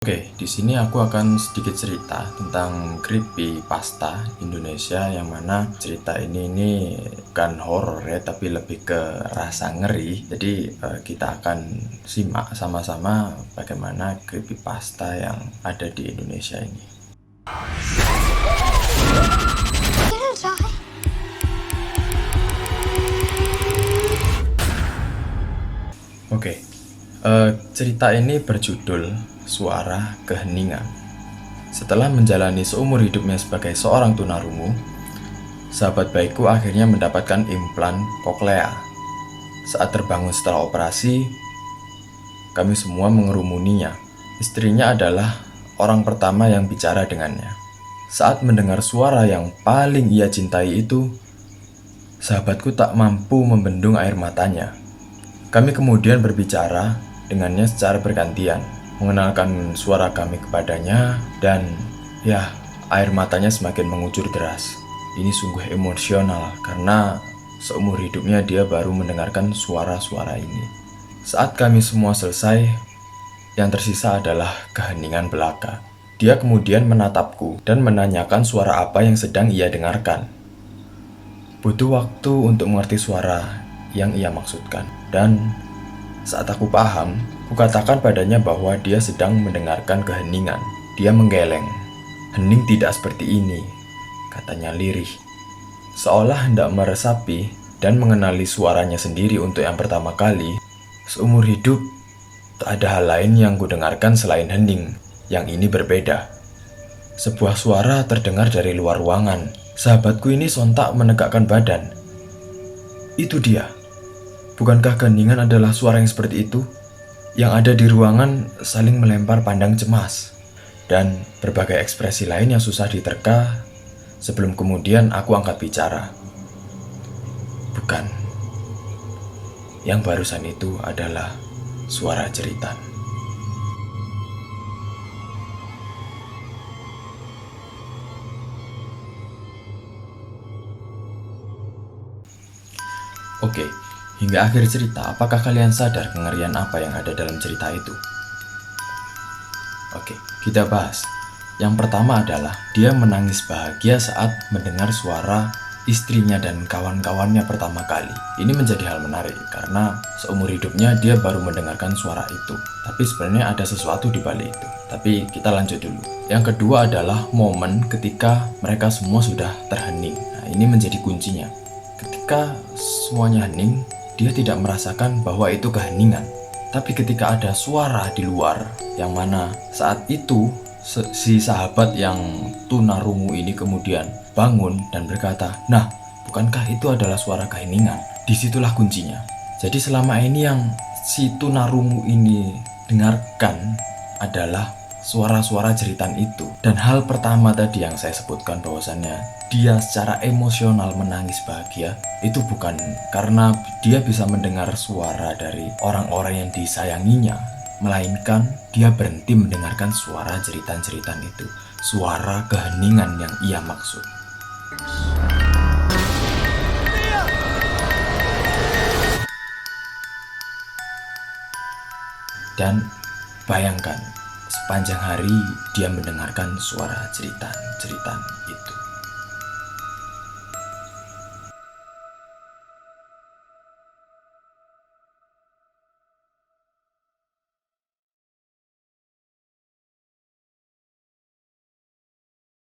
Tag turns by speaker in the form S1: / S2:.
S1: Oke, di sini aku akan sedikit cerita tentang creepypasta Indonesia yang mana cerita ini bukan horor ya, tapi lebih ke rasa ngeri. Jadi kita akan simak sama-sama bagaimana creepypasta yang ada di Indonesia ini. Oke, cerita ini berjudul Suara Keheningan. Setelah menjalani seumur hidupnya sebagai seorang tunarungu, sahabat baikku akhirnya mendapatkan implan koklea. Saat terbangun setelah operasi, kami semua mengerumuninya. Istrinya adalah orang pertama yang bicara dengannya. Saat mendengar suara yang paling ia cintai itu, sahabatku tak mampu membendung air matanya. Kami kemudian berbicara dengannya secara bergantian, mengenalkan suara kami kepadanya, dan ya, air matanya semakin mengucur deras. Ini sungguh emosional karena seumur hidupnya dia baru mendengarkan suara-suara ini. Saat kami semua selesai, yang tersisa adalah keheningan belaka. Dia kemudian menatapku dan menanyakan suara apa yang sedang ia dengarkan. Butuh waktu untuk mengerti suara yang ia maksudkan, dan saat aku paham, kukatakan padanya bahwa dia sedang mendengarkan keheningan. Dia menggeleng. "Hening tidak seperti ini," katanya lirih, seolah hendak meresapi dan mengenali suaranya sendiri untuk yang pertama kali. Seumur hidup, tak ada hal lain yang kudengarkan selain hening. Yang ini berbeda. Sebuah suara terdengar dari luar ruangan. Sahabatku ini sontak menegakkan badan. Itu dia. Bukankah keheningan adalah suara yang seperti itu? Yang ada di ruangan saling melempar pandang cemas dan berbagai ekspresi lain yang susah diterka. Sebelum kemudian aku angkat bicara. Bukan. Yang barusan itu adalah suara jeritan. Oke, hingga akhir cerita, apakah kalian sadar kengerian apa yang ada dalam cerita itu? Oke, kita bahas. Yang pertama adalah dia menangis bahagia saat mendengar suara istrinya dan kawan-kawannya pertama kali. Ini menjadi hal menarik karena seumur hidupnya dia baru mendengarkan suara itu. Tapi sebenarnya ada sesuatu di balik itu. Tapi kita lanjut dulu. Yang kedua adalah momen ketika mereka semua sudah terhening. Nah, ini menjadi kuncinya. Ketika semuanya hening, dia tidak merasakan bahwa itu keheningan. Tapi ketika ada suara di luar, yang mana saat itu si sahabat yang tunarungu ini kemudian bangun dan berkata, "Nah, bukankah itu adalah suara keheningan?" Disitulah kuncinya. Jadi selama ini yang si tunarungu ini dengarkan adalah suara-suara jeritan itu. Dan hal pertama tadi yang saya sebutkan bahwasannya dia secara emosional menangis bahagia, itu bukan karena dia bisa mendengar suara dari orang-orang yang disayanginya, melainkan dia berhenti mendengarkan suara jeritan-jeritan itu, suara keheningan yang ia maksud. Dan bayangkan, sepanjang hari dia mendengarkan suara jeritan-jeritan itu.